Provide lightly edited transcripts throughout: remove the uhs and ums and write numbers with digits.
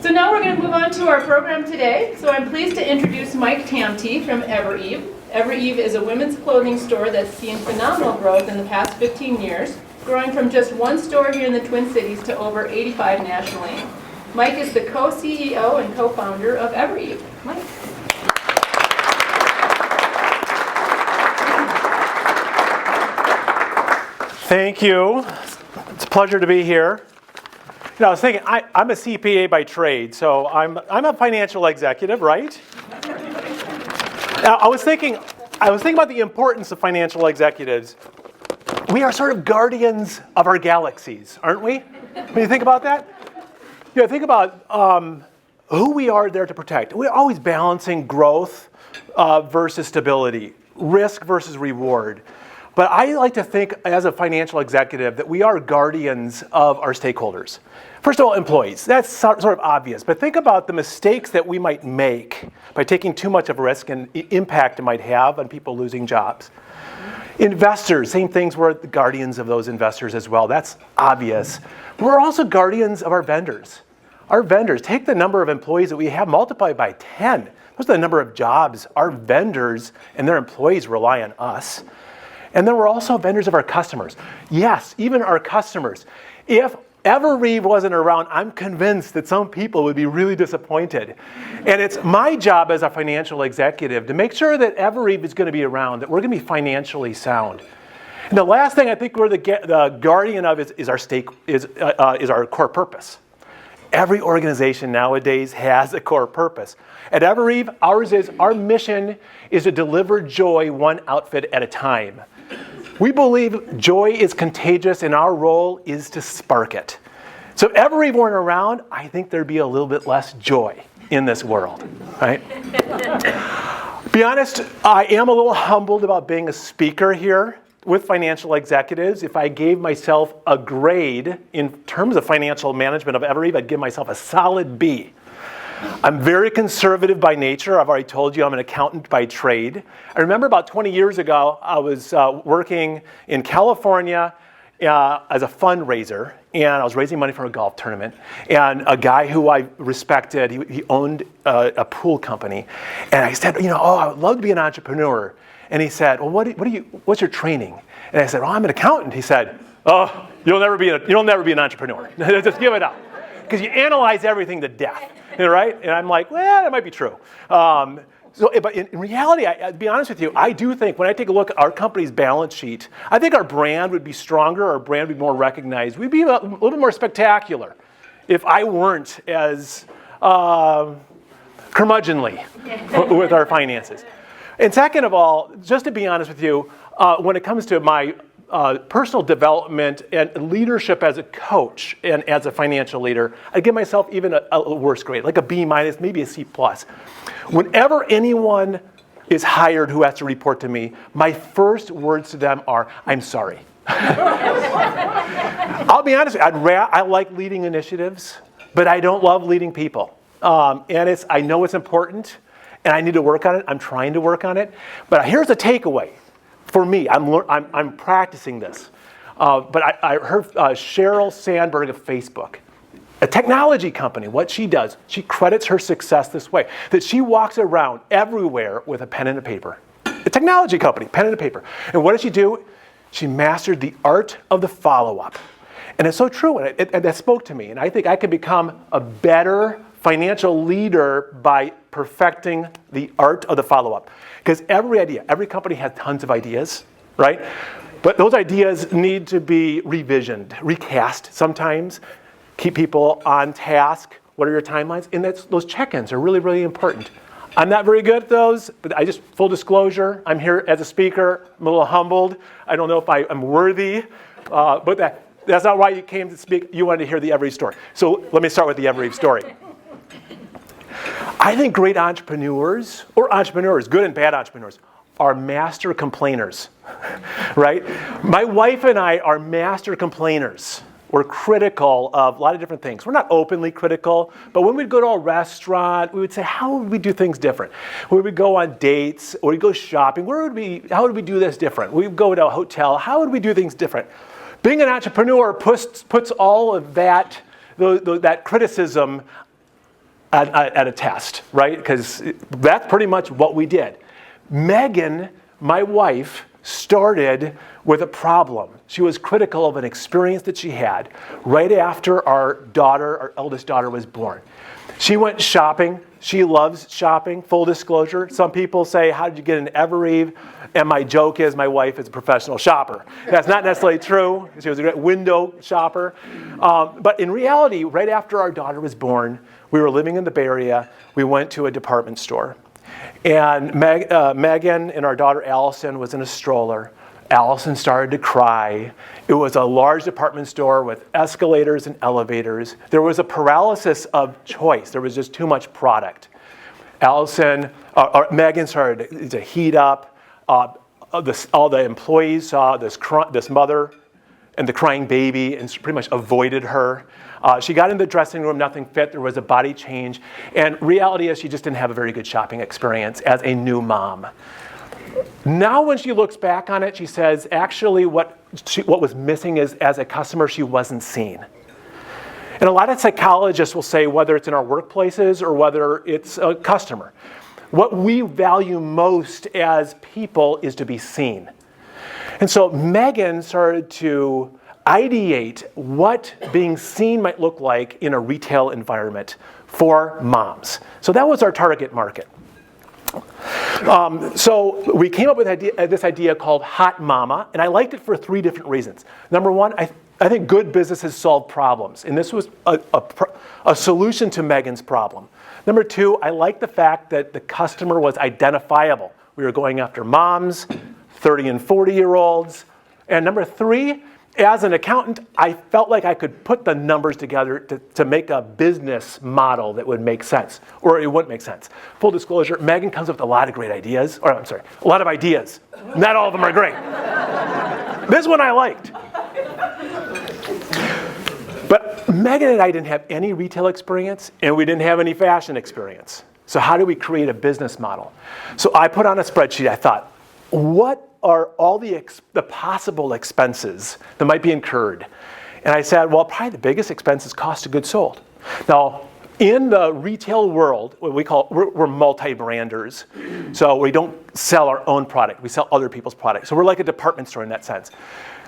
So now we're going to move on to our program today. So I'm pleased to introduce Mike Tamte from Evereve. Evereve is a women's clothing store that's seen phenomenal growth in the past 15 years, growing from just one store here in the Twin Cities to over 85 nationally. Mike is the co-CEO and co-founder of Evereve. Mike. Thank you. It's a pleasure to be here. You know, I was thinking, I'm a CPA by trade, so I'm a financial executive, right? Now, I was thinking about the importance of financial executives. We are sort of guardians of our galaxies, aren't we? When you think about that, you know, think about who we are there to protect. We're always balancing growth versus stability, risk versus reward. But I like to think as a financial executive that we are guardians of our stakeholders. First of all, employees. That's sort of obvious. But think about the mistakes that we might make by taking too much of a risk and the impact it might have on people losing jobs. Investors, same things. We're the guardians of those investors as well. That's obvious. We're also guardians of our vendors. Our vendors, take the number of employees that we have, multiply by 10. Those are the number of jobs our vendors and their employees rely on us. And then we're also vendors of our customers. Yes, even our customers. If Evereve wasn't around, I'm convinced that some people would be really disappointed. And it's my job as a financial executive to make sure that Evereve is going to be around, that we're going to be financially sound. And the last thing I think we're the guardian of is our core purpose. Every organization nowadays has a core purpose. At Evereve, our mission is to deliver joy one outfit at a time. We believe joy is contagious and our role is to spark it. So if Evereve weren't around, I think there'd be a little bit less joy in this world, right? Be honest, I am a little humbled about being a speaker here with financial executives. If I gave myself a grade in terms of financial management of Evereve, I'd give myself a solid B. I'm very conservative by nature. I've already told you I'm an accountant by trade. I remember about 20 years ago, I was working in California as a fundraiser, and I was raising money for a golf tournament. And a guy who I respected, he owned a pool company. And I said, I would love to be an entrepreneur. And he said, well, what's your training? And I said, well, I'm an accountant. He said, oh, you'll never be an entrepreneur. Just give it up. Because you analyze everything to death, right? And I'm like, well, that might be true. But in reality, to be honest with you, I do think when I take a look at our company's balance sheet, I think our brand would be stronger, our brand would be more recognized. We'd be a little bit more spectacular if I weren't as curmudgeonly with our finances. And second of all, just to be honest with you, when it comes to my personal development and leadership as a coach and as a financial leader, I give myself even a worse grade, like a B minus, maybe a C plus. Whenever anyone is hired who has to report to me, my first words to them are, I'm sorry. I'll be honest with you, I like leading initiatives, but I don't love leading people. And I know it's important, and I need to work on it. I'm trying to work on it. But here's the takeaway. For me, I'm practicing this. But I heard Sheryl Sandberg of Facebook, a technology company, what she does, she credits her success this way, that she walks around everywhere with a pen and a paper. A technology company, pen and a paper. And what did she do? She mastered the art of the follow-up. And it's so true, and that spoke to me. And I think I could become a better financial leader by perfecting the art of the follow-up. Because every company has tons of ideas, right? But those ideas need to be revisioned, recast sometimes, keep people on task. What are your timelines? And those check-ins are really, really important. I'm not very good at those, but full disclosure, I'm here as a speaker. I'm a little humbled. I don't know if I'm worthy, but that's not why you came to speak. You wanted to hear the Evereve story. So let me start with the Evereve story. I think great entrepreneurs, or entrepreneurs, good and bad entrepreneurs, are master complainers, right? My wife and I are master complainers. We're critical of a lot of different things. We're not openly critical, but when we'd go to a restaurant, we would say, how would we do things different? When we go on dates, or we go shopping, how would we do this different? We go to a hotel, how would we do things different? Being an entrepreneur puts all of that criticism at a test, right? Because that's pretty much what we did. Megan, my wife, started with a problem. She was critical of an experience that she had right after our eldest daughter was born. She went shopping. She loves shopping, full disclosure. Some people say, how did you get an Evereve? And my joke is my wife is a professional shopper. That's not necessarily true. She was a great window shopper. But in reality, right after our daughter was born, we were living in the Bay Area. We went to a department store. And Megan and our daughter Allison was in a stroller. Allison started to cry. It was a large department store with escalators and elevators. There was a paralysis of choice. There was just too much product. Megan started to heat up. All the employees saw this mother and the crying baby and pretty much avoided her. She got in the dressing room, nothing fit, there was a body change. And reality is she just didn't have a very good shopping experience as a new mom. Now when she looks back on it, she says, actually what was missing is, as a customer, she wasn't seen. And a lot of psychologists will say, whether it's in our workplaces or whether it's a customer, what we value most as people is to be seen. And so Megan started to ideate what being seen might look like in a retail environment for moms. So that was our target market. So we came up with this idea called Hot Mama, and I liked it for 3 different reasons. Number one, I think good businesses solve problems, and this was a solution to Megan's problem. Number 2, I liked the fact that the customer was identifiable. We were going after moms, 30 and 40-year-olds. And number 3, as an accountant, I felt like I could put the numbers together to make a business model that would make sense, or it wouldn't make sense. Full disclosure, Megan comes up with a lot of great ideas, a lot of ideas. Not all of them are great. This one I liked. But Megan and I didn't have any retail experience, and we didn't have any fashion experience. So how do we create a business model? So I put on a spreadsheet, I thought, what are all the possible expenses that might be incurred? And I said, well, probably the biggest expense is cost of goods sold. Now, in the retail world, what we're multi-branders. So we don't sell our own product, we sell other people's products. So we're like a department store in that sense.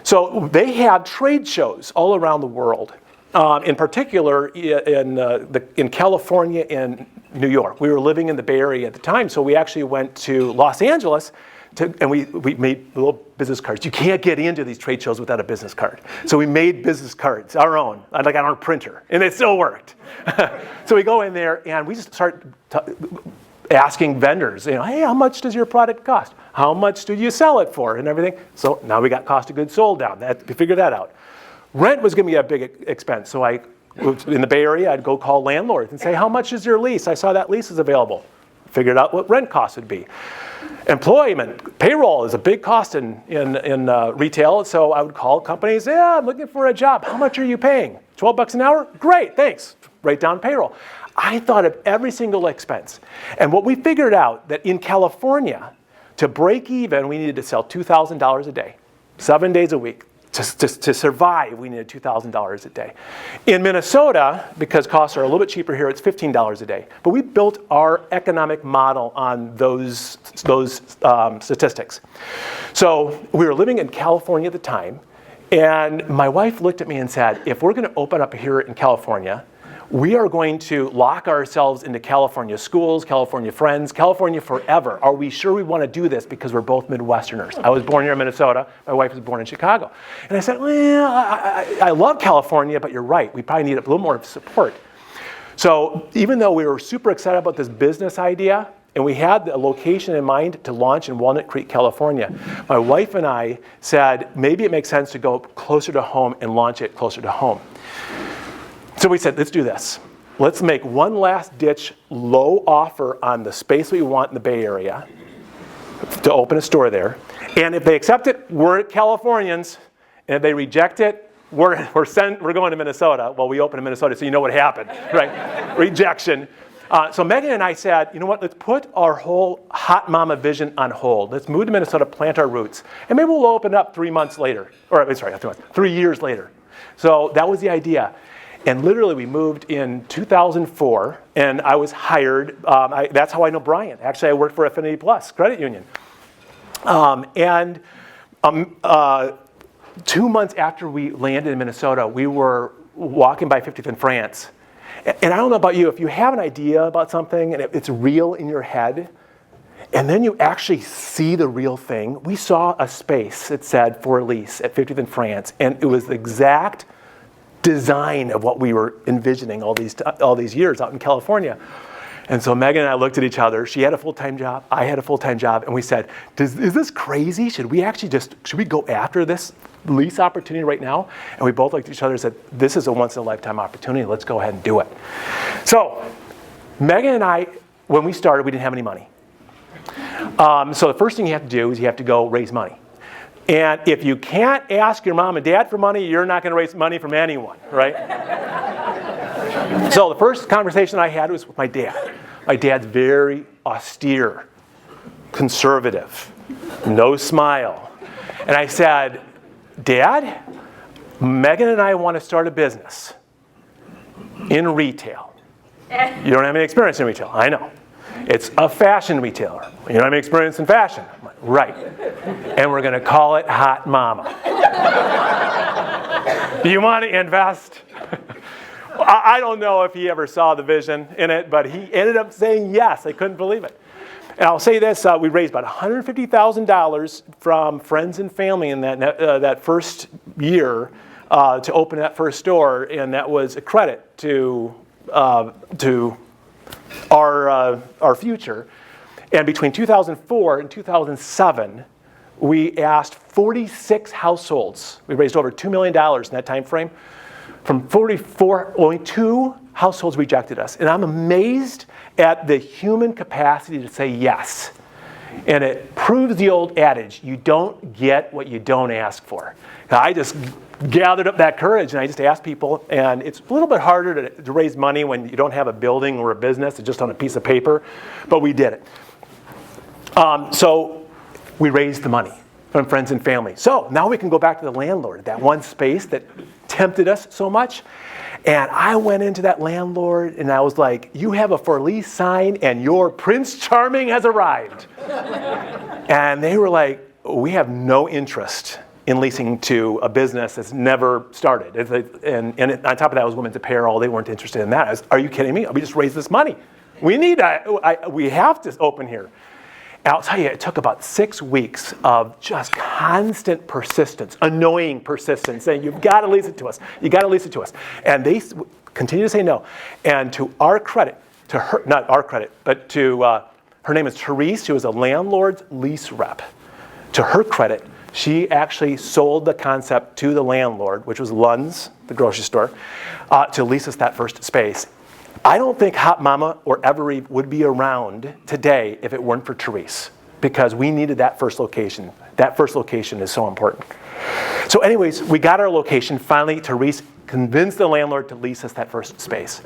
So they have trade shows all around the world. In particular, in California and New York. We were living in the Bay Area at the time, so we actually went to Los Angeles and we made little business cards. You can't get into these trade shows without a business card. So we made business cards, our own, like on our printer, and it still worked. So we go in there and we just start asking vendors, hey, how much does your product cost? How much do you sell it for? And everything. So now we got cost of goods sold down. We figured that out. Rent was going to be a big expense. So in the Bay Area, I'd go call landlords and say, how much is your lease? I saw that lease is available. Figured out what rent costs would be. Employment, payroll is a big cost in retail. So I would call companies, I'm looking for a job. How much are you paying? $12 an hour? Great, thanks. Write down payroll. I thought of every single expense. And what we figured out that in California, to break even, we needed to sell $2,000 a day, 7 days a week. To survive, we needed $2,000 a day. In Minnesota, because costs are a little bit cheaper here, it's $15 a day. But we built our economic model on those statistics. So we were living in California at the time, and my wife looked at me and said, if we're going to open up here in California, we are going to lock ourselves into California schools, California friends, California forever. Are we sure we want to do this? Because we're both Midwesterners. I was born here in Minnesota. My wife was born in Chicago. And I said, well, I love California, but you're right. We probably need a little more support. So even though we were super excited about this business idea, and we had a location in mind to launch in Walnut Creek, California, my wife and I said, maybe it makes sense to go closer to home and launch it closer to home. So we said, let's do this. Let's make one last ditch low offer on the space we want in the Bay Area to open a store there. And if they accept it, we're Californians. And if they reject it, we're going to Minnesota. Well, we opened in Minnesota, so you know what happened, right? Rejection. So Megan and I said, you know what, let's put our whole Hot Mama vision on hold. Let's move to Minnesota, plant our roots. And maybe we'll open up 3 months later. 3 years later. So that was the idea. And literally, we moved in 2004, and I was hired. That's how I know Brian. Actually, I worked for Affinity Plus Credit Union. 2 months after we landed in Minnesota, we were walking by 50th and France. And I don't know about you, if you have an idea about something and it's real in your head, and then you actually see the real thing. We saw a space that said for lease at 50th and France, and it was the exact design of what we were envisioning all these years out in California. And so Megan and I looked at each other. She had a full-time job. I had a full-time job. And we said, is this crazy? Should we go after this lease opportunity right now? And we both looked at each other and said, this is a once-in-a-lifetime opportunity. Let's go ahead and do it. So Megan and I, when we started, we didn't have any money. So the first thing you have to do is you have to go raise money. And if you can't ask your mom and dad for money, you're not going to raise money from anyone, right? So the first conversation I had was with my dad. My dad's very austere, conservative, no smile. And I said, Dad, Megan and I want to start a business in retail. You don't have any experience in retail, I know. It's a fashion retailer. You don't have any experience in fashion. I'm like, right. And we're going to call it Hot Mama. Do you want to invest? I don't know if he ever saw the vision in it, but he ended up saying yes. I couldn't believe it. And I'll say this, we raised about $150,000 from friends and family in that first year to open that first store, and that was a credit to our future. And between 2004 and 2007, we asked 46 households. We raised over $2 million in that time frame. From 44, only 2 households rejected us. And I'm amazed at the human capacity to say yes. And it proves the old adage, you don't get what you don't ask for. Now, I just gathered up that courage and I just asked people, and it's a little bit harder to raise money when you don't have a building or a business, it's just on a piece of paper, but we did it. So we raised the money from friends and family. So now we can go back to the landlord, that one space that tempted us so much. And I went into that landlord and I was like, you have a for lease sign and your Prince Charming has arrived. And they were like, we have no interest in leasing to a business that's never started. And on top of that was women's apparel. They weren't interested in that. I was, are you kidding me? We just raised this money. We need that. We have to open here. And I'll tell you, it took about 6 weeks of just constant persistence, annoying persistence, saying, you've got to lease it to us. You got to lease it to us. And they continue to say no. And to our credit, to her, not our credit, but to, her name is Therese, who was a landlord's lease rep. To her credit, she actually sold the concept to the landlord, which was Lund's, the grocery store, to lease us that first space. I don't think Hot Mama or Evereve would be around today if it weren't for Therese, because we needed that first location. That first location is so important. So anyways, we got our location. Finally, Therese convinced the landlord to lease us that first space.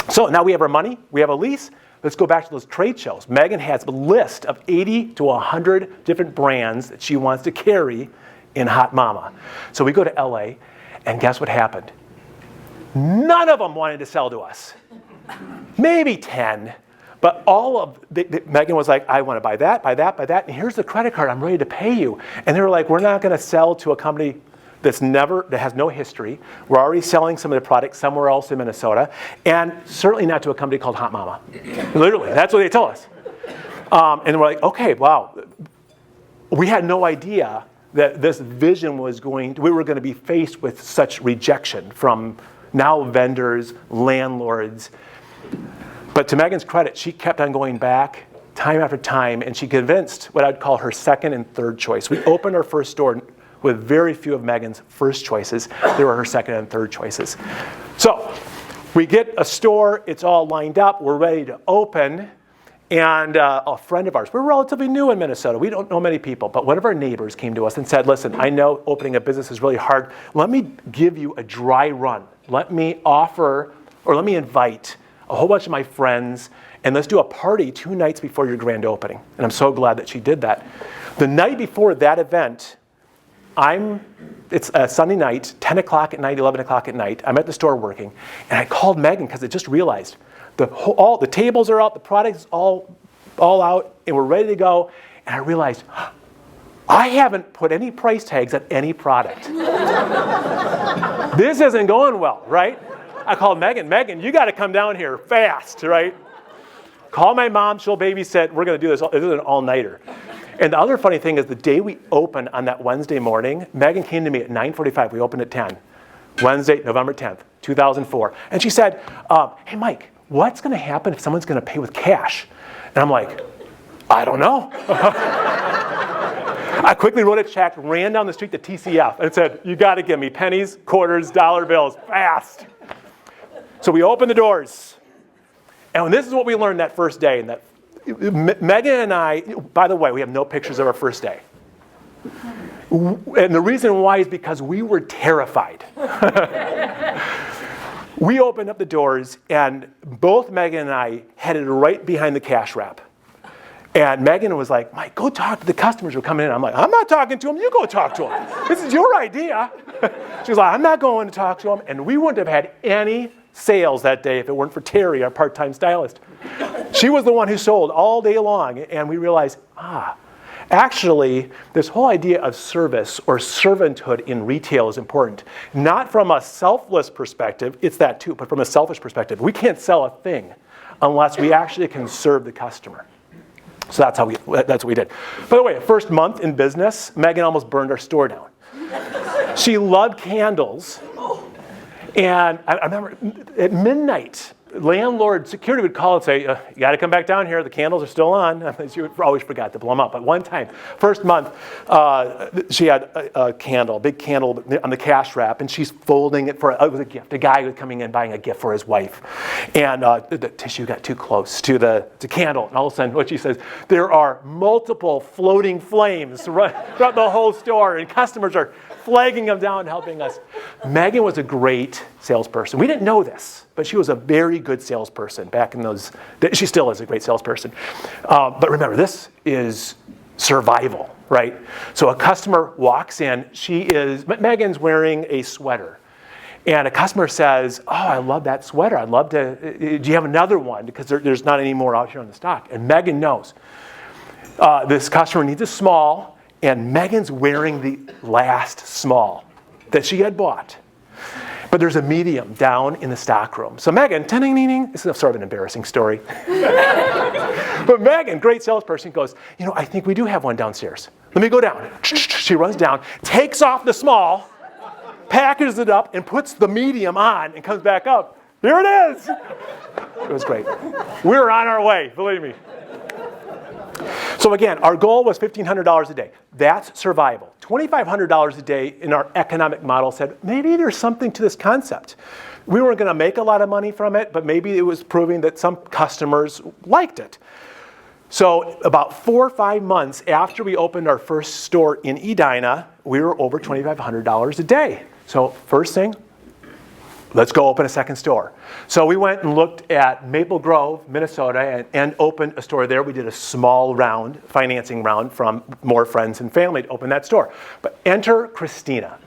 So now we have our money, we have a lease. Let's go back to those trade shows. Megan has a list of 80 to 100 different brands that she wants to carry in Hot Mama. So we go to LA, and guess what happened? None of them wanted to sell to us. Maybe 10, but all of Megan was like, I want to buy that, buy that, buy that, and here's the credit card, I'm ready to pay you. And they were like, we're not going to sell to a company that has no history. We're already selling some of the products somewhere else in Minnesota, and certainly not to a company called Hot Mama. Literally, that's what they told us. And we're like, okay, wow. We had no idea that this vision we were going to be faced with such rejection from now vendors, landlords. But to Megan's credit, she kept on going back time after time, and she convinced what I'd call her second and third choice. We opened our first store with very few of Megan's first choices. They were her second and third choices. So we get a store, it's all lined up, we're ready to open, and a friend of ours, we're relatively new in Minnesota, we don't know many people, but one of our neighbors came to us and said, listen, I know opening a business is really hard. Let me give you a dry run. Let me invite a whole bunch of my friends, and let's do a party 2 nights before your grand opening. And I'm so glad that she did that. The night before that event, It's a Sunday night, 10 o'clock at night, 11 o'clock at night. I'm at the store working, and I called Megan because I just realized all the tables are out, the product's all out, and we're ready to go. And I realized, I haven't put any price tags on any product. This isn't going well, right? I called Megan, you got to come down here fast, right? Call my mom, she'll babysit, we're going to do this. This is an all-nighter. And the other funny thing is the day we opened on that Wednesday morning, Megan came to me at 9:45. We opened at 10. Wednesday, November 10th, 2004. And she said, hey, Mike, what's going to happen if someone's going to pay with cash? And I'm like, I don't know. I quickly wrote a check, ran down the street to TCF, and said, you got to give me pennies, quarters, dollar bills, fast. So we opened the doors. And this is what we learned that first day. And that Megan and I, by the way, we have no pictures of our first day. And the reason why is because we were terrified. We opened up the doors, and both Megan and I headed right behind the cash wrap. And Megan was like, Mike, go talk to the customers who are coming in. I'm like, I'm not talking to them. You go talk to them. This is your idea. She was like, I'm not going to talk to them. And we wouldn't have had any sales that day if it weren't for Terry, our part-time stylist. She was the one who sold all day long. And we realized, actually, this whole idea of service or servanthood in retail is important. Not from a selfless perspective, it's that too, but from a selfish perspective. We can't sell a thing unless we actually can serve the customer. So that's what we did. By the way, first month in business, Megan almost burned our store down. She loved candles. And I remember at midnight, landlord security would call and say, you got to come back down here. The candles are still on. She always forgot to blow them up. But one time, first month, she had a candle, a big candle on the cash wrap, and she's folding it it was a gift. A guy was coming in buying a gift for his wife. And the tissue got too close to the candle. And all of a sudden, what she says, there are multiple floating flames throughout the whole store, and customers are flagging them down and helping us. Megan was a great salesperson. We didn't know this, but she was a very good salesperson back in those days. She still is a great salesperson. But remember, this is survival, right? So a customer walks in. Megan's wearing a sweater. And a customer says, I love that sweater. I'd love to, do you have another one? Because there's not any more out here on the stock. And Megan knows. This customer needs a small. And Megan's wearing the last small that she had bought. But there's a medium down in the stock room. So Megan, this is sort of an embarrassing story. But Megan, great salesperson, goes, I think we do have one downstairs. Let me go down. She runs down, takes off the small, packages it up, and puts the medium on and comes back up. Here it is. It was great. We were on our way, believe me. So again, our goal was $1,500 a day. That's survival. $2,500 a day in our economic model said, maybe there's something to this concept. We weren't going to make a lot of money from it, but maybe it was proving that some customers liked it. So about 4 or 5 months after we opened our first store in Edina, we were over $2,500 a day. So first thing, let's go open a second store. So we went and looked at Maple Grove, Minnesota, and opened a store there. We did a small financing round from more friends and family to open that store. But enter Christina.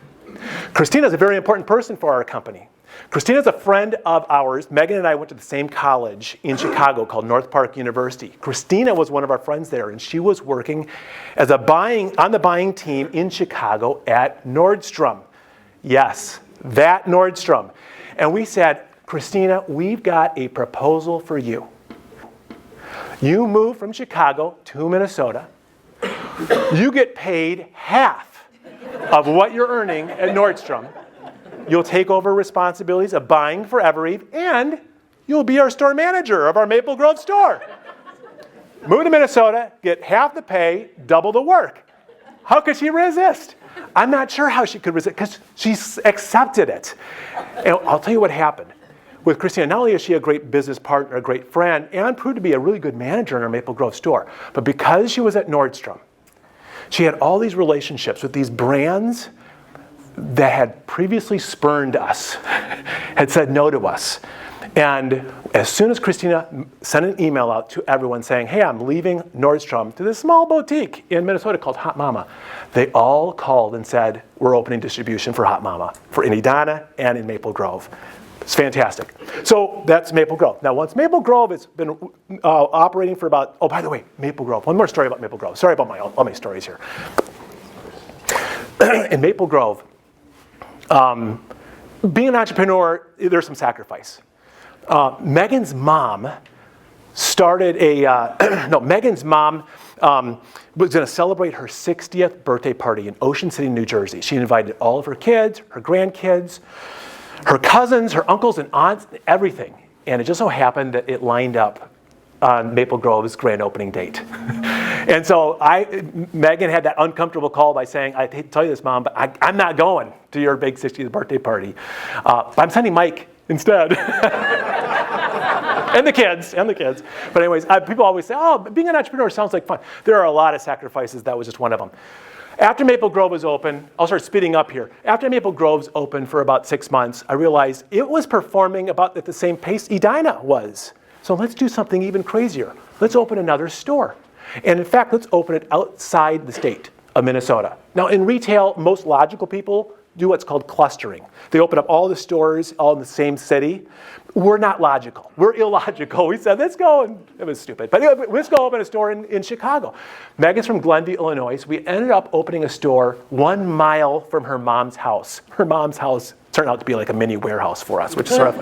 Christina is a very important person for our company. Christina is a friend of ours. Megan and I went to the same college in Chicago called North Park University. Christina was one of our friends there, and she was working as on the buying team in Chicago at Nordstrom. Yes, that Nordstrom. And we said, Christina, we've got a proposal for you. You move from Chicago to Minnesota. You get paid half of what you're earning at Nordstrom. You'll take over responsibilities of buying for Evereve, and you'll be our store manager of our Maple Grove store. Move to Minnesota, get half the pay, double the work. How could she resist? I'm not sure how she could resist, because she accepted it. And I'll tell you what happened. With Christina, not only is she a great business partner, a great friend, and proved to be a really good manager in our Maple Grove store, but because she was at Nordstrom, she had all these relationships with these brands that had previously spurned us, had said no to us. And as soon as Christina sent an email out to everyone saying, hey, I'm leaving Nordstrom to this small boutique in Minnesota called Hot Mama, they all called and said, we're opening distribution for Hot Mama, in Edina and in Maple Grove. It's fantastic. So that's Maple Grove. Now, once Maple Grove has been operating for about, oh, by the way, Maple Grove. One more story about Maple Grove. Sorry about all my stories here. In Maple Grove, being an entrepreneur, there's some sacrifice. Megan's mom started Megan's mom was going to celebrate her 60th birthday party in Ocean City, New Jersey. She invited all of her kids, her grandkids, her cousins, her uncles and aunts, everything. And it just so happened that it lined up on Maple Grove's grand opening date. And so Megan had that uncomfortable call by saying, I hate to tell you this, Mom, but I'm not going to your big 60th birthday party. I'm sending Mike instead. And the kids. But anyways, people always say, oh, being an entrepreneur sounds like fun. There are a lot of sacrifices. That was just one of them. After Maple Grove was open, I'll start speeding up here. After Maple Grove's open for about 6 months, I realized it was performing about at the same pace Edina was. So let's do something even crazier. Let's open another store. And in fact, let's open it outside the state of Minnesota. Now in retail, most logical people do what's called clustering. They open up all the stores all in the same city. We're not logical. We're illogical. We said, let's go, and it was stupid. But anyway, let's go open a store in Chicago. Megan's from Glenview, Illinois. So we ended up opening a store 1 mile from her mom's house. Her mom's house turned out to be like a mini warehouse for us, which is sort of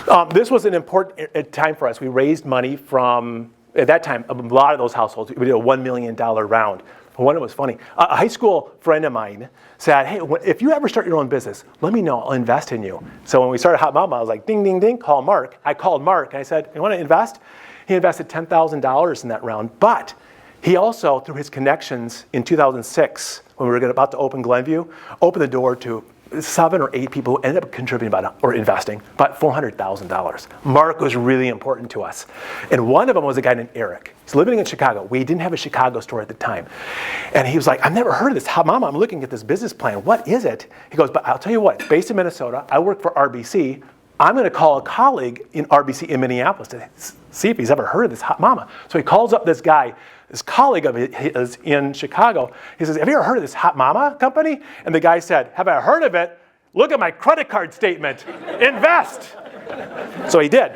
funny. This was an important time for us. We raised money from, at that time, a lot of those households. We did a $1 million round. One, it was funny. A high school friend of mine said, hey, if you ever start your own business, let me know, I'll invest in you. So when we started Hot Mama, I was like, ding, ding, ding, call Mark. I called Mark and I said, you want to invest? He invested $10,000 in that round, but he also, through his connections in 2006, when we were about to open Glenview, opened the door to 7 or 8 people who ended up contributing investing about $400,000. Mark was really important to us. And one of them was a guy named Eric. He's living in Chicago. We didn't have a Chicago store at the time. And he was like, I've never heard of this. How, Mama, I'm looking at this business plan. What is it? He goes, but I'll tell you what, it's based in Minnesota. I work for RBC. I'm going to call a colleague in RBC in Minneapolis to see if he's ever heard of this Hot Mama. So he calls up this guy, this colleague of his in Chicago. He says, have you ever heard of this Hot Mama company? And the guy said, have I heard of it? Look at my credit card statement. Invest. So he did.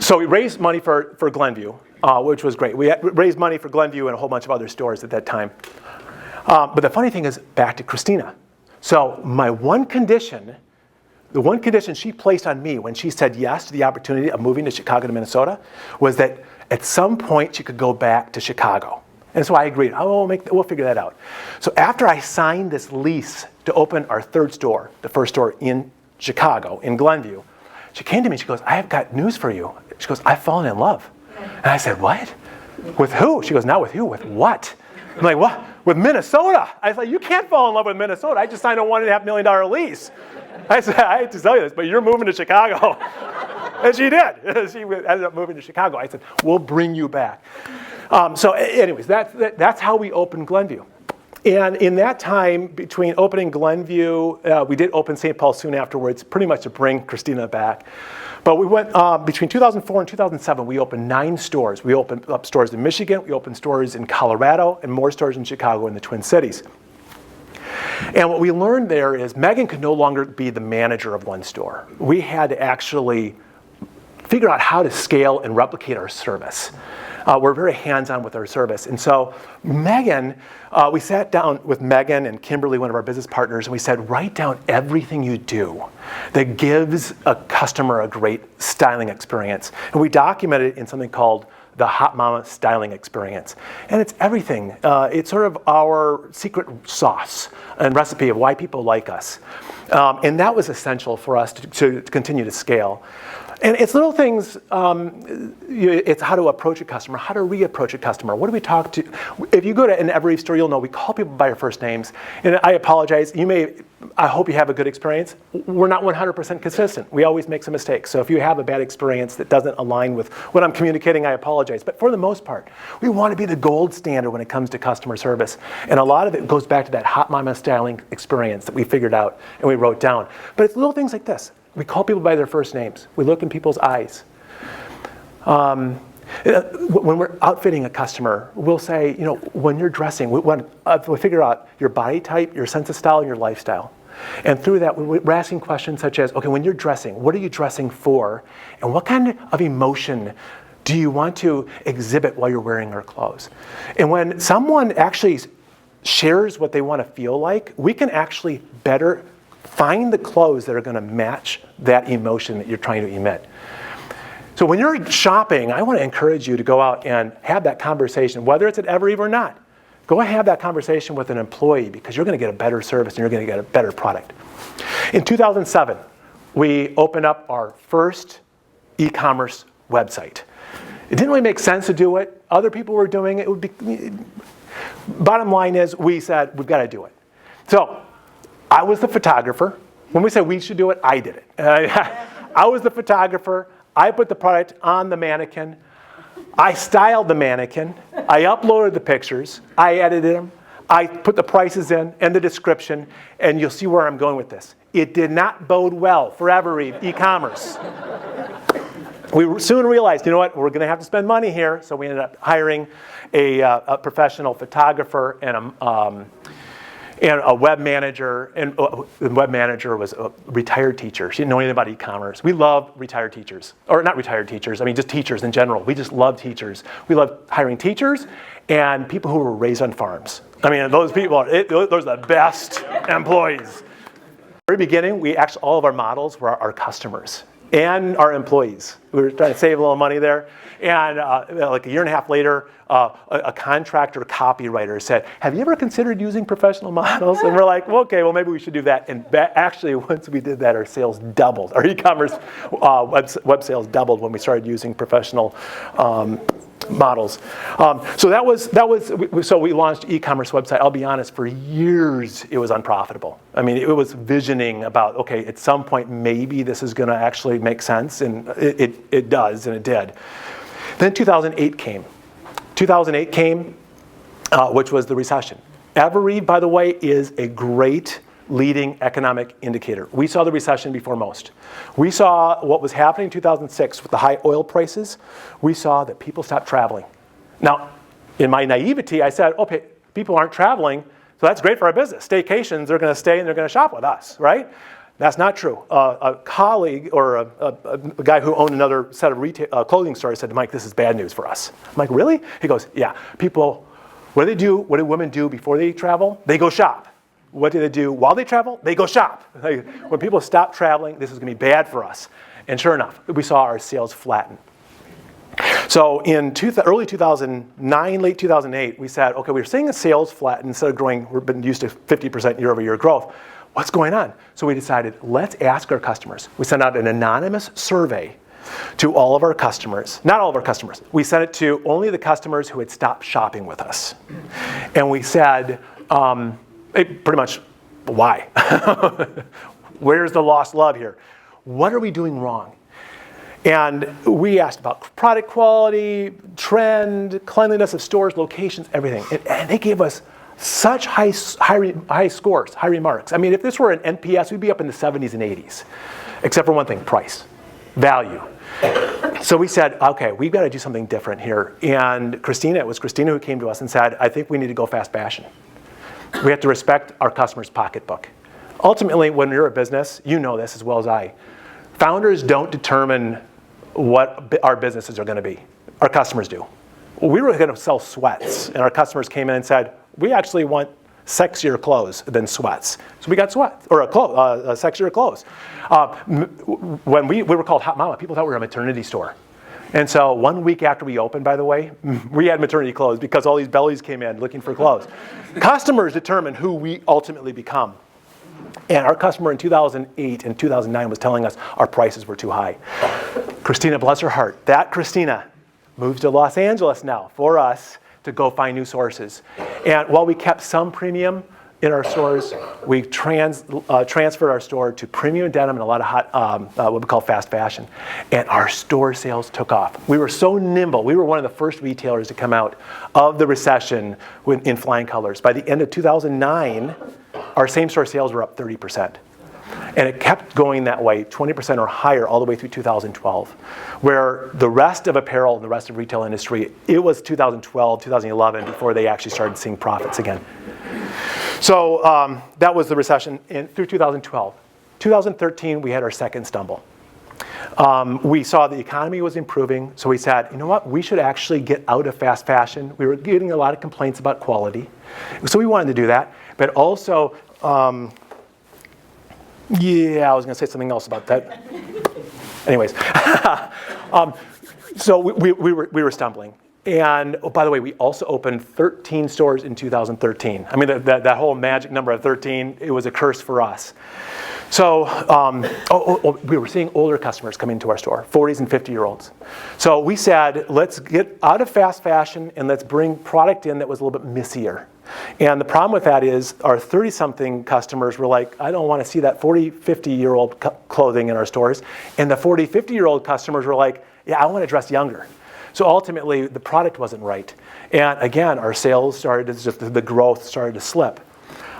So we raised money for Glenview, which was great. We raised money for Glenview and a whole bunch of other stores at that time. But the funny thing is, back to Christina. So my one condition, the one condition she placed on me when she said yes to the opportunity of moving to Chicago to Minnesota was that at some point she could go back to Chicago. And so I agreed, we'll figure that out. So after I signed this lease to open our third store, the first store in Chicago, in Glenview, she came to me, she goes, I have got news for you. She goes, I've fallen in love. And I said, what? With who? She goes, not with you, with what? I'm like, what? With Minnesota. I was like, you can't fall in love with Minnesota. I just signed a $1.5 million lease. I said, I hate to tell you this, but you're moving to Chicago. And she did. She ended up moving to Chicago. I said, we'll bring you back. So anyways, that's how we opened Glenview. And in that time, between opening Glenview, we did open St. Paul soon afterwards, pretty much to bring Christina back. But we went, between 2004 and 2007, we opened 9 stores. We opened up stores in Michigan, we opened stores in Colorado, and more stores in Chicago and the Twin Cities. And what we learned there is Megan could no longer be the manager of one store. We had to actually figure out how to scale and replicate our service. We're very hands-on with our service. And so Megan, we sat down with Megan and Kimberly, one of our business partners, and we said, write down everything you do that gives a customer a great styling experience. And we documented it in something called the Hot Mama Styling Experience. And it's everything. It's sort of our secret sauce and recipe of why people like us. And that was essential for us to continue to scale. And it's little things, it's how to approach a customer, how to re-approach a customer. What do we talk to? If you go to an Evereve store, you'll know we call people by their first names. And I apologize, I hope you have a good experience. We're not 100% consistent. We always make some mistakes. So if you have a bad experience that doesn't align with what I'm communicating, I apologize. But for the most part, we want to be the gold standard when it comes to customer service. And a lot of it goes back to that hot mama styling experience that we figured out and we wrote down. But it's little things like this. We call people by their first names. We look in people's eyes. When we're outfitting a customer, we'll say, when you're dressing, we figure out your body type, your sense of style, and your lifestyle. And through that, we're asking questions such as, okay, when you're dressing, what are you dressing for? And what kind of emotion do you want to exhibit while you're wearing our clothes? And when someone actually shares what they want to feel like, we can actually better find the clothes that are going to match that emotion that you're trying to emit. So when you're shopping, I want to encourage you to go out and have that conversation, whether it's at Evereve or not. Go and have that conversation with an employee because you're going to get a better service and you're going to get a better product. In 2007, we opened up our first e-commerce website. It didn't really make sense to do it. Other people were doing it. Bottom line is we said, we've got to do it. So I was the photographer. When we said we should do it, I did it. I was the photographer. I put the product on the mannequin. I styled the mannequin. I uploaded the pictures. I edited them. I put the prices in and the description, and you'll see where I'm going with this. It did not bode well for Evereve e-commerce. We soon realized, you know what, we're going to have to spend money here, so we ended up hiring a professional photographer and a web manager, and the web manager was a retired teacher. She didn't know anything about e-commerce. We love retired teachers, or not retired teachers, just teachers in general. We just love teachers. We love hiring teachers and people who were raised on farms. Those people, those are the best employees. At the very beginning, all of our models were our customers and our employees. We were trying to save a little money there. And like a year and a half later, a contractor copywriter said, have you ever considered using professional models? And we're like, well, okay, well, maybe we should do that. And actually, once we did that, our sales doubled. Our e-commerce web sales doubled when we started using professional models. So we launched e-commerce website. I'll be honest, for years it was unprofitable. It was visioning about, okay, at some point maybe this is going to actually make sense, and it does, and it did. Then 2008 came. 2008 came, which was the recession. Evereve, by the way, is a great leading economic indicator. We saw the recession before most. We saw what was happening in 2006 with the high oil prices. We saw that people stopped traveling. Now, in my naivety, I said, okay, people aren't traveling, so that's great for our business. Staycations, they're going to stay and they're going to shop with us, right? That's not true. A colleague or a guy who owned another set of clothing stores said to Mike, this is bad news for us. I'm like, really? He goes, yeah. People, what do women do before they travel? They go shop. What do they do while they travel? They go shop. When people stop traveling, this is going to be bad for us. And sure enough, we saw our sales flatten. So in early 2009, late 2008, we said, okay, we're seeing the sales flatten instead of growing. We've been used to 50% year-over-year growth. What's going on? So we decided, let's ask our customers. We sent out an anonymous survey to all of our customers. Not all of our customers. We sent it to only the customers who had stopped shopping with us. And we said, pretty much, why? Where's the lost love here? What are we doing wrong? And we asked about product quality, trend, cleanliness of stores, locations, everything. And they gave us such high scores, high remarks. If this were an NPS, we'd be up in the 70s and 80s, except for one thing, price, value. So we said, okay, we've got to do something different here. And it was Christina who came to us and said, I think we need to go fast fashion. We have to respect our customer's pocketbook. Ultimately, when you're a business, you know this as well as I. Founders don't determine what our businesses are going to be. Our customers do. We were going to sell sweats, and our customers came in and said, we actually want sexier clothes than sweats. So we got sweats, or sexier clothes. When we were called Hot Mama, people thought we were a maternity store. And so 1 week after we opened, by the way, we had maternity clothes because all these bellies came in looking for clothes. Customers determine who we ultimately become. And our customer in 2008 and 2009 was telling us our prices were too high. Christina, bless her heart, that Christina moves to Los Angeles now for us to go find new sources. And while we kept some premium in our stores, we transferred our store to premium denim and a lot of hot, what we call fast fashion. And our store sales took off. We were so nimble. We were one of the first retailers to come out of the recession in flying colors. By the end of 2009, our same store sales were up 30%. And it kept going that way, 20% or higher, all the way through 2012. Where the rest of apparel and the rest of retail industry, it was 2012, 2011 before they actually started seeing profits again. So that was the recession through 2012. 2013, we had our second stumble. We saw the economy was improving, so we said, you know what, we should actually get out of fast fashion. We were getting a lot of complaints about quality. So we wanted to do that, but also, yeah, I was going to say something else about that. Anyways, so we were stumbling. And oh, by the way, we also opened 13 stores in 2013. I mean, that whole magic number of 13, it was a curse for us. So we were seeing older customers come into our store, 40s and 50-year-olds. So we said, let's get out of fast fashion and let's bring product in that was a little bit missier. And the problem with that is our 30-something customers were like, I don't want to see that 40, 50-year-old clothing in our stores. And the 40, 50-year-old customers were like, yeah, I want to dress younger. So ultimately, the product wasn't right. And again, our sales started to, the growth started to slip.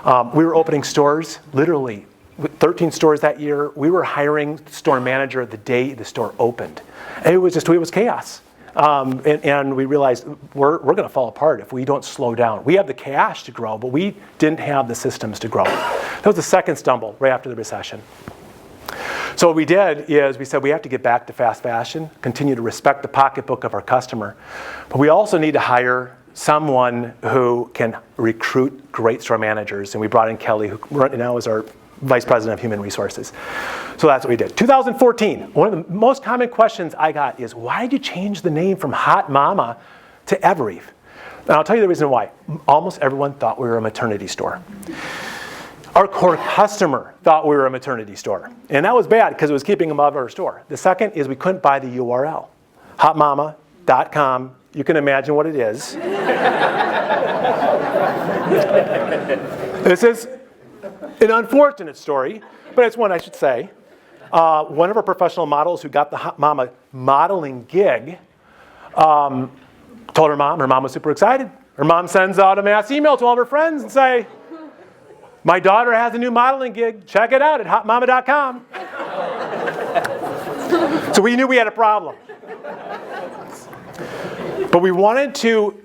We were opening stores, literally 13 stores that year. We were hiring store manager the day the store opened. And it was chaos. And we realized we're going to fall apart if we don't slow down. We have the cash to grow, but we didn't have the systems to grow. That was the second stumble right after the recession. So what we did is we said we have to get back to fast fashion, continue to respect the pocketbook of our customer, but we also need to hire someone who can recruit great store managers. And we brought in Kelly, who right now is our Vice President of Human Resources. So that's what we did. 2014, one of the most common questions I got is, why did you change the name from Hot Mama to Evereve? And I'll tell you the reason why. Almost everyone thought we were a maternity store. Our core customer thought we were a maternity store. And that was bad because it was keeping them out of our store. The second is we couldn't buy the URL. Hotmama.com, you can imagine what it is. This is an unfortunate story, but it's one I should say. One of our professional models who got the Hot Mama modeling gig told her mom was super excited. Her mom sends out a mass email to all of her friends and say, my daughter has a new modeling gig. Check it out at hotmama.com. So we knew we had a problem. But we wanted to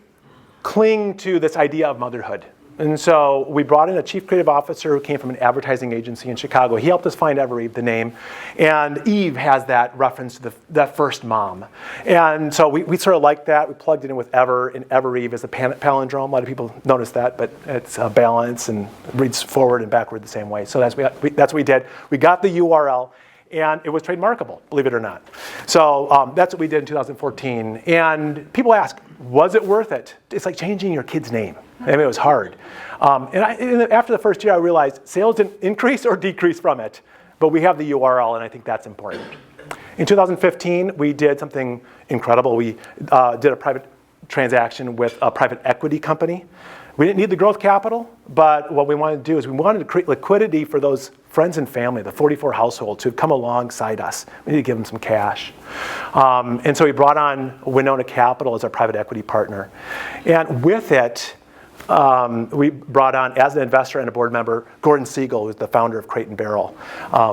cling to this idea of motherhood. And so we brought in a chief creative officer who came from an advertising agency in Chicago. He helped us find Evereve, the name. And Eve has that reference to that first mom. And so we sort of liked that. We plugged it in with Ever, and Evereve is a palindrome. A lot of people notice that, but it's a balance and reads forward and backward the same way. So that's what we did. We got the URL, and it was trademarkable, believe it or not. So that's what we did in 2014. And people ask, was it worth it? It's like changing your kid's name. I mean, it was hard. And after the first year, I realized sales didn't increase or decrease from it. But we have the URL, and I think that's important. In 2015, we did something incredible. We did a private transaction with a private equity company. We didn't need the growth capital, but what we wanted to do is we wanted to create liquidity for those friends and family, the 44 households who have come alongside us. We need to give them some cash. And so we brought on Winona Capital as our private equity partner. And with it, we brought on, as an investor and a board member, Gordon Siegel, who's the founder of Crate & Barrel,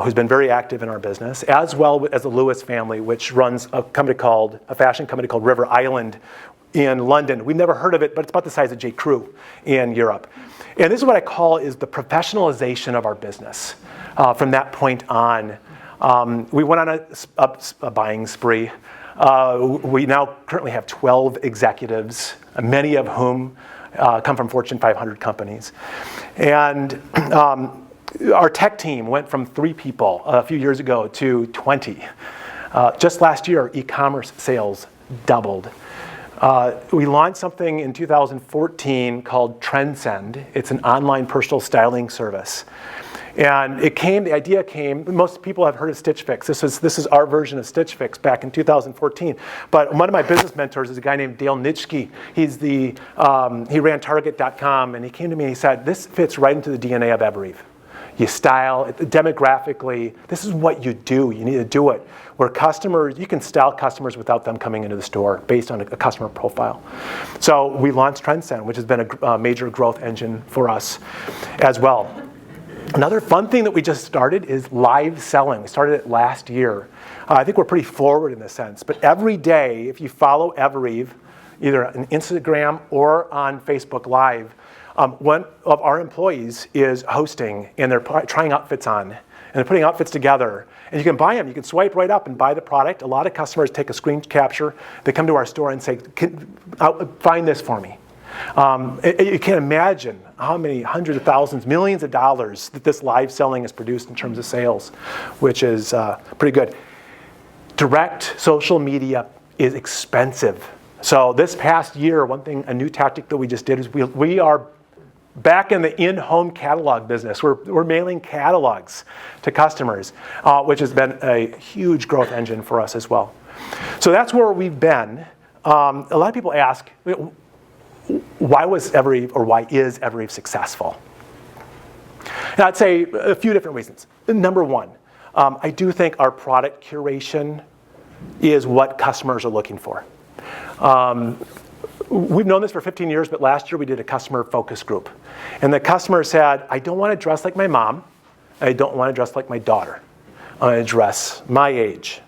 who's been very active in our business, as well as the Lewis family, which runs a fashion company called River Island in London. We've never heard of it, but it's about the size of J. Crew in Europe. And this is what I call is the professionalization of our business. From that point on, we went on a buying spree. We now currently have 12 executives, many of whom come from Fortune 500 companies. And our tech team went from 3 people a few years ago to 20. Just last year, e-commerce sales doubled. We launched something in 2014 called Transcend. It's an online personal styling service. And the idea came, most people have heard of Stitch Fix. This is our version of Stitch Fix back in 2014. But one of my business mentors is a guy named Dale Nitschke. He ran Target.com, and he came to me and he said, this fits right into the DNA of Evereve. You style, demographically, this is what you do. You need to do it. Where customers, you can style customers without them coming into the store based on a customer profile. So we launched Transcend, which has been a major growth engine for us as well. Another fun thing that we just started is live selling. We started it last year. I think we're pretty forward in this sense. But every day, if you follow Evereve, either on Instagram or on Facebook Live, one of our employees is hosting, and they're trying outfits on. And they're putting outfits together. And you can buy them. You can swipe right up and buy the product. A lot of customers take a screen capture. They come to our store and say, find this for me. You can't imagine how many hundreds of thousands, millions of dollars that this live selling has produced in terms of sales, which is pretty good. Direct social media is expensive. So this past year, a new tactic that we just did is we are back in the in-home catalog business. We're mailing catalogs to customers, which has been a huge growth engine for us as well. So that's where we've been. A lot of people ask, why was Evereve, or why is Evereve successful? And I'd say a few different reasons. Number one, I do think our product curation is what customers are looking for. We've known this for 15 years, but last year we did a customer focus group. And the customer said, I don't want to dress like my mom. I don't want to dress like my daughter. I want to dress my age.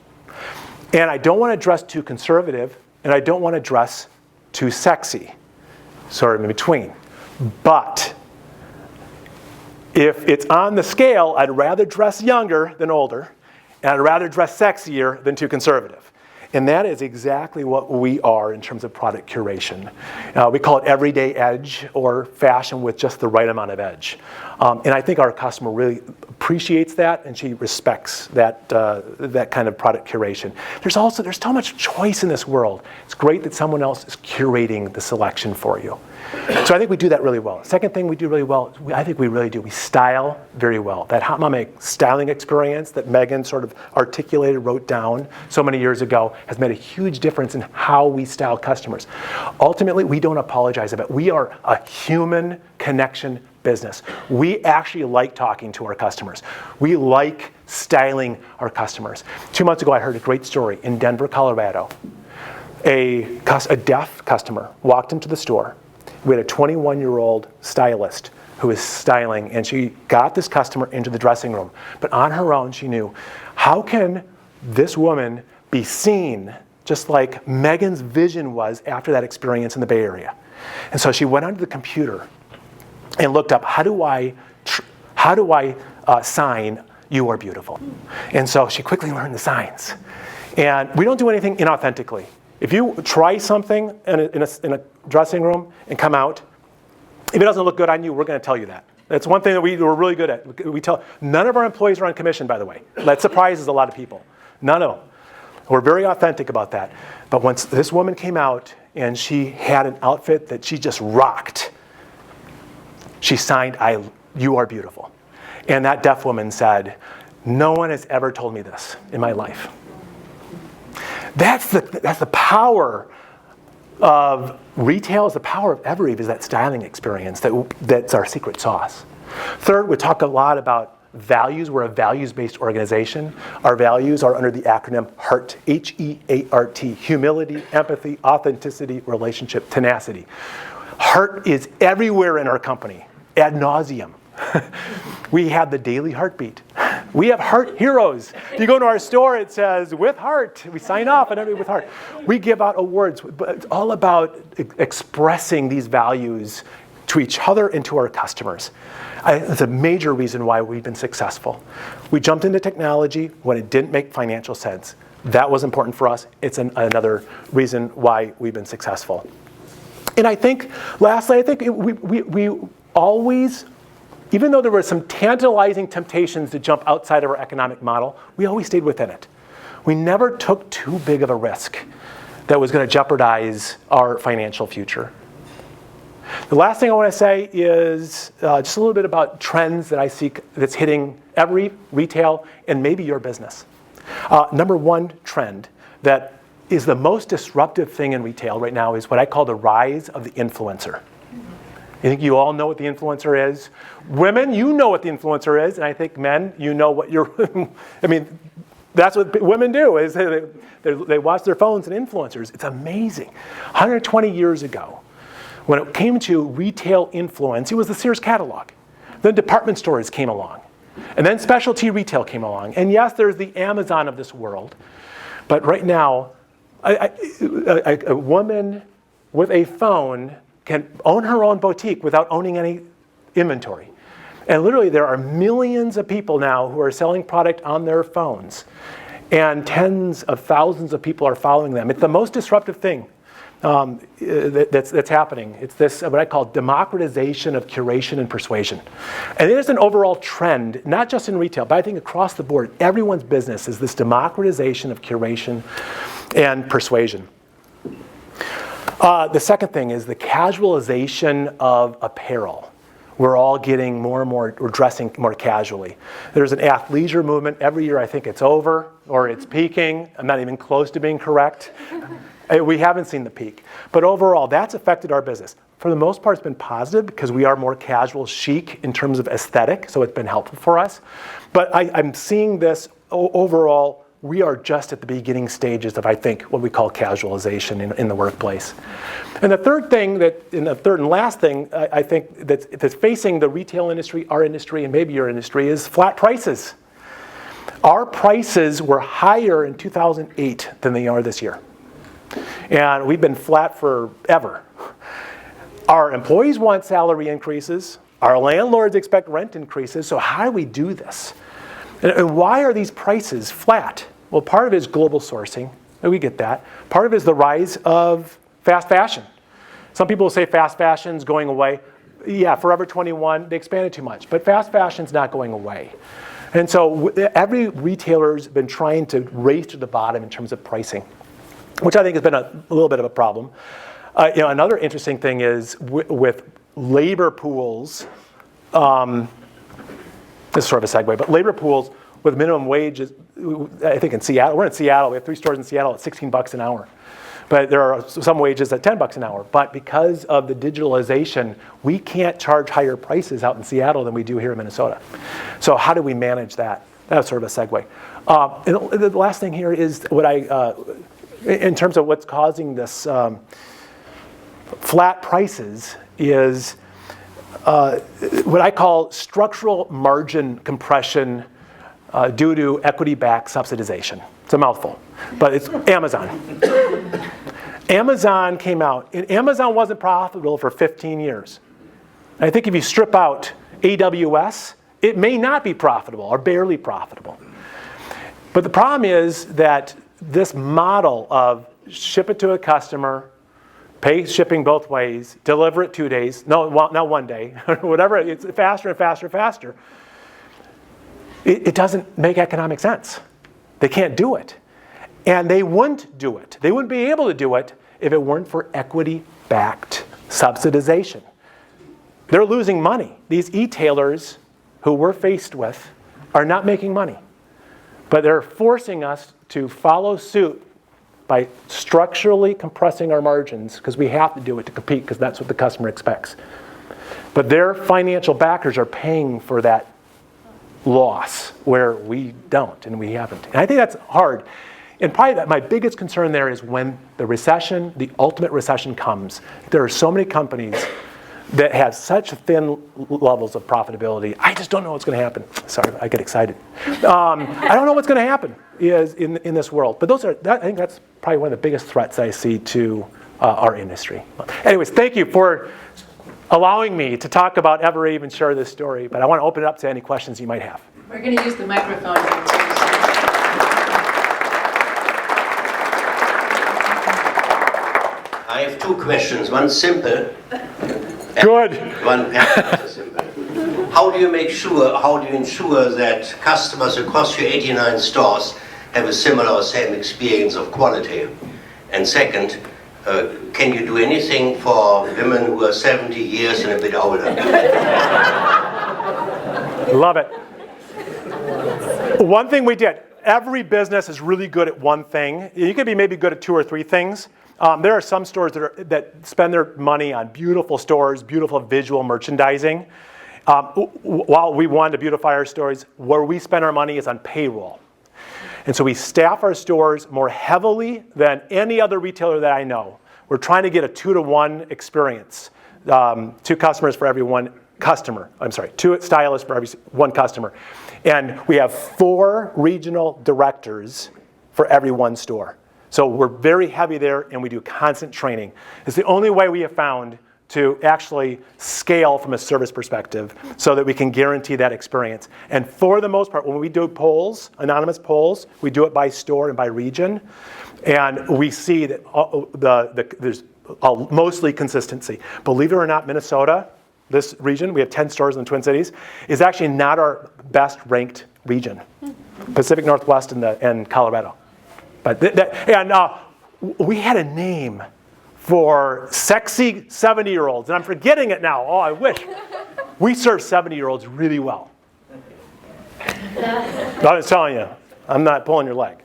And I don't want to dress too conservative, and I don't want to dress too sexy. Sort of in between. But if it's on the scale, I'd rather dress younger than older, and I'd rather dress sexier than too conservative. And that is exactly what we are in terms of product curation. We call it everyday edge, or fashion with just the right amount of edge. And I think our customer really appreciates that, and she respects that kind of product curation. There's so much choice in this world. It's great that someone else is curating the selection for you. So I think we do that really well. Second thing we do really well, we style very well. That Hot Mama styling experience that Megan sort of wrote down so many years ago has made a huge difference in how we style customers. Ultimately, we don't apologize about it. We are a human connection business. We actually like talking to our customers. We like styling our customers. 2 months ago, I heard a great story in Denver, Colorado. A deaf customer walked into the store. We had a 21-year-old stylist who was styling, and she got this customer into the dressing room. But on her own, she knew, how can this woman be seen just like Megan's vision was after that experience in the Bay Area? And so she went onto the computer and looked up, how do I sign "You Are Beautiful"? And so she quickly learned the signs. And we don't do anything inauthentically. If you try something in a dressing room and come out, if it doesn't look good on you, we're going to tell you that. That's one thing that we're really good at. None of our employees are on commission, by the way. That surprises a lot of people. None of them. We're very authentic about that. But once this woman came out and she had an outfit that she just rocked, she signed, "You Are Beautiful." And that deaf woman said, no one has ever told me this in my life. That's the power of retail, is the power of Evereve, is that styling experience that's our secret sauce. Third, we talk a lot about values. We're a values-based organization. Our values are under the acronym HEART, H-E-A-R-T, humility, empathy, authenticity, relationship, tenacity. Heart is everywhere in our company, ad nauseum. We have the daily heartbeat. We have heart heroes. If you go to our store, it says, with heart. We sign off on everything with heart. We give out awards, but it's all about expressing these values to each other and to our customers. It's a major reason why we've been successful. We jumped into technology when it didn't make financial sense. That was important for us. It's another reason why we've been successful. And I think, lastly, we always, even though there were some tantalizing temptations to jump outside of our economic model, we always stayed within it. We never took too big of a risk that was going to jeopardize our financial future. The last thing I want to say is just a little bit about trends that I see that's hitting every retail and maybe your business. Number one trend that is the most disruptive thing in retail right now is what I call the rise of the influencer. I think you all know what the influencer is. Women, you know what the influencer is, and I think men, you know what you're, I mean, that's what women do, is they watch their phones and influencers. It's amazing. 120 years ago, when it came to retail influence, it was the Sears catalog. Then department stores came along. And then specialty retail came along. And yes, there's the Amazon of this world. But right now, a woman with a phone can own her own boutique without owning any inventory. And literally, there are millions of people now who are selling product on their phones. And tens of thousands of people are following them. It's the most disruptive thing that's happening. It's this, what I call democratization of curation and persuasion. And it is an overall trend, not just in retail, but I think across the board, everyone's business is this democratization of curation and persuasion. The second thing is the casualization of apparel. We're all getting more and more, we're dressing more casually. There's an athleisure movement. Every year I think it's over or it's peaking. I'm not even close to being correct. We haven't seen the peak. But overall, that's affected our business. For the most part, it's been positive because we are more casual chic in terms of aesthetic, so it's been helpful for us. But I'm seeing this overall, we are just at the beginning stages of, I think, what we call casualization in the workplace. And the third thing, the third and last thing, I think that's facing the retail industry, our industry, and maybe your industry, is flat prices. Our prices were higher in 2008 than they are this year. And we've been flat forever. Our employees want salary increases. Our landlords expect rent increases. So how do we do this? And why are these prices flat? Well, part of it is global sourcing. We get that. Part of it is the rise of fast fashion. Some people will say fast fashion's going away. Yeah, Forever 21, they expanded too much. But fast fashion's not going away. And so every retailer's been trying to race to the bottom in terms of pricing, which I think has been a little bit of a problem. Another interesting thing is with labor pools, this is sort of a segue, but labor pools with minimum wages, I think in Seattle, we're in Seattle, we have 3 stores in Seattle at $16 an hour. But there are some wages at $10 an hour. But because of the digitalization, we can't charge higher prices out in Seattle than we do here in Minnesota. So how do we manage that? That's sort of a segue. And the last thing here is what in terms of what's causing this flat prices is what I call structural margin compression due to equity-backed subsidization. It's a mouthful, but it's Amazon. Amazon came out, and Amazon wasn't profitable for 15 years. And I think if you strip out AWS, it may not be profitable or barely profitable. But the problem is that this model of ship it to a customer, pay shipping both ways, deliver it 2 days, no, not 1 day, whatever, it's faster and faster and faster. It doesn't make economic sense. They can't do it. And they wouldn't do it. They wouldn't be able to do it if it weren't for equity-backed subsidization. They're losing money. These e-tailers who we're faced with are not making money. But they're forcing us to follow suit by structurally compressing our margins because we have to do it to compete because that's what the customer expects. But their financial backers are paying for that loss where we don't and we haven't. And I think that's hard. And probably my biggest concern there is when the recession, the ultimate recession comes, there are so many companies that have such thin levels of profitability. I just don't know what's going to happen. Sorry, I get excited. I don't know what's going to happen in this world. But I think that's probably one of the biggest threats I see to our industry. Anyways, thank you for allowing me to talk about Evereve and share this story. But I want to open it up to any questions you might have. We're going to use the microphone. I have 2 questions. One simple. Good. One simple. How do you ensure that customers across your 89 stores have a similar or same experience of quality? And second, Can you do anything for women who are 70 years and a bit older? Love it. One thing we did, every business is really good at one thing. You could be maybe good at 2 or 3 things. There are some stores that spend their money on beautiful stores, beautiful visual merchandising. While we wanted to beautify our stores, where we spend our money is on payroll. And so we staff our stores more heavily than any other retailer that I know. We're trying to get a 2-to-1 experience. 2 customers for every 1 customer. 2 stylists for every 1 customer. And we have 4 regional directors for every 1 store. So we're very heavy there, and we do constant training. It's the only way we have found to actually scale from a service perspective so that we can guarantee that experience. And for the most part, when we do polls, anonymous polls, we do it by store and by region. And we see that there's mostly consistency. Believe it or not, Minnesota, this region, we have 10 stores in the Twin Cities, is actually not our best ranked region. Pacific Northwest and Colorado. But we had a name for sexy 70-year-olds, and I'm forgetting it now. Oh, I wish. We serve 70-year-olds really well. I was telling you, I'm not pulling your leg.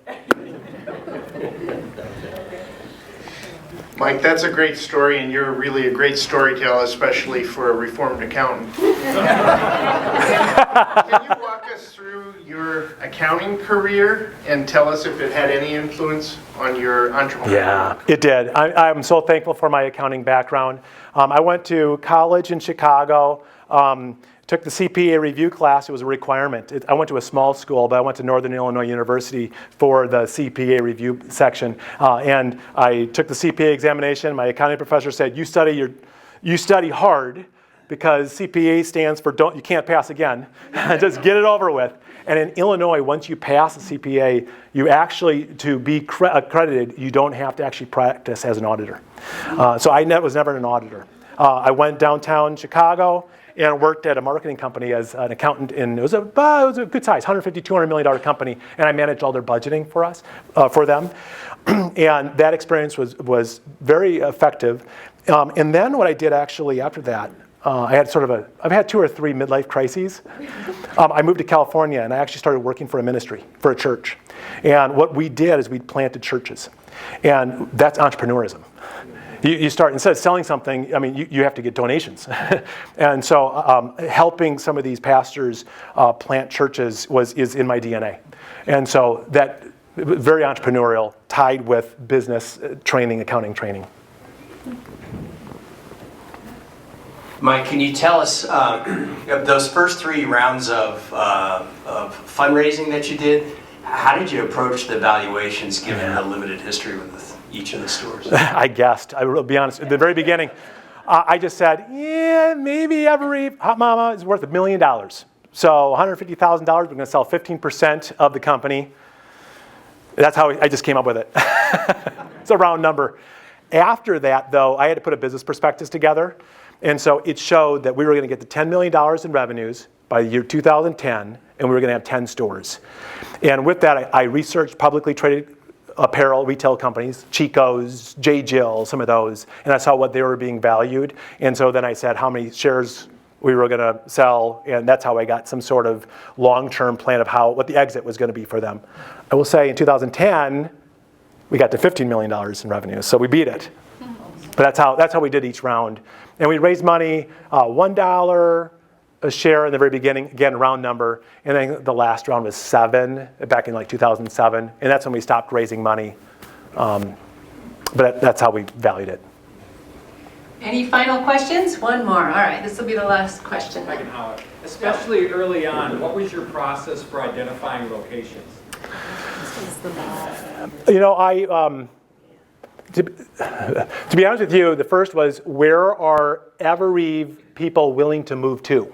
Mike, that's a great story, and you're really a great storyteller, especially for a reformed accountant. Can you walk us through your accounting career and tell us if it had any influence on your entrepreneurial Yeah, career? it did. I'm so thankful for my accounting background. I went to college in Chicago, took the CPA review class. It was a requirement. I went to a small school, but I went to Northern Illinois University for the CPA review section. And I took the CPA examination. My accounting professor said, you study hard, because CPA stands for you can't pass again. Just get it over with. And in Illinois, once you pass the CPA, you actually, to be accredited, you don't have to actually practice as an auditor. So I was never an auditor. I went downtown Chicago and worked at a marketing company as an accountant. It was a good size, $150, $200 million company, and I managed all their budgeting for them. And that experience was very effective. And then what I did actually after that, I've had 2 or 3 midlife crises. I moved to California, and I actually started working for a ministry, for a church. And what we did is we planted churches. And that's entrepreneurism. You start, instead of selling something, you have to get donations. And so helping some of these pastors plant churches is in my DNA. And so that, very entrepreneurial, tied with business training, accounting training. Mike, can you tell us of those first 3 rounds of fundraising that you did, how did you approach the valuations given the limited history with each of the stores? I guessed. I will be honest. At the very beginning, I just said, yeah, maybe Evereve Hot Mama is worth $1 million. So $150,000, we're going to sell 15% of the company. That's how I just came up with it. It's a round number. After that, though, I had to put a business prospectus together. And so it showed that we were going to get to $10 million in revenues by the year 2010, and we were going to have 10 stores. And with that, I researched publicly traded apparel retail companies, Chico's, J. Jill, some of those, and I saw what they were being valued. And so then I said how many shares we were going to sell, and that's how I got some sort of long-term plan of what the exit was going to be for them. I will say in 2010, we got to $15 million in revenue, so we beat it. But that's how we did each round. And we raised money, $1 a share in the very beginning, again, round number. And then the last round was $7 back in 2007. And that's when we stopped raising money. But that's how we valued it. Any final questions? One more. All right, this will be the last question. I can holler. Especially early on, what was your process for identifying locations? To be honest with you, the first was, where are Evereve people willing to move to?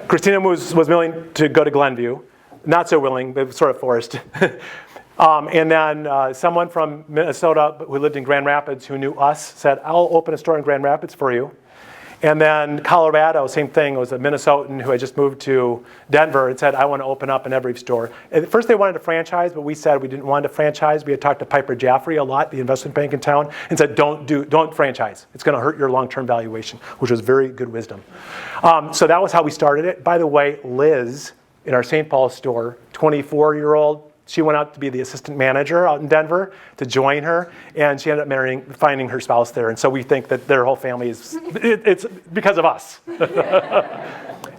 Christina was willing to go to Glenview. Not so willing, but sort of forced. And then someone from Minnesota who lived in Grand Rapids who knew us said, I'll open a store in Grand Rapids for you. And then Colorado, same thing, it was a Minnesotan who had just moved to Denver and said, I want to open up an Evereve store. At first they wanted to franchise, but we said we didn't want to franchise. We had talked to Piper Jaffray a lot, the investment bank in town, and said, don't franchise. It's going to hurt your long-term valuation, which was very good wisdom. So that was how we started it. By the way, Liz, in our St. Paul store, 24-year-old, she went out to be the assistant manager out in Denver to join her, and she ended up finding her spouse there. And so we think that their whole family it's because of us.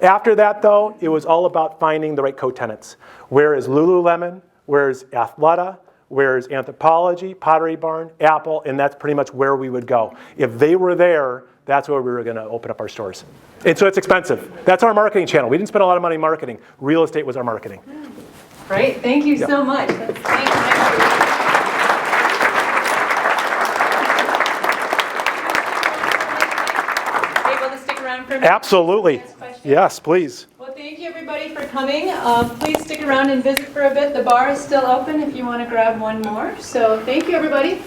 After that, though, it was all about finding the right co-tenants. Where is Lululemon? Where is Athleta? Where is Anthropologie, Pottery Barn, Apple? And that's pretty much where we would go. If they were there, that's where we were going to open up our stores. And so it's expensive. That's our marketing channel. We didn't spend a lot of money marketing. Real estate was our marketing. Great, thank you so much. Thank you. Able to stick around for a minute? Absolutely. Next question? Yes, please. Well, thank you everybody for coming. Please stick around and visit for a bit. The bar is still open if you want to grab one more. So thank you everybody.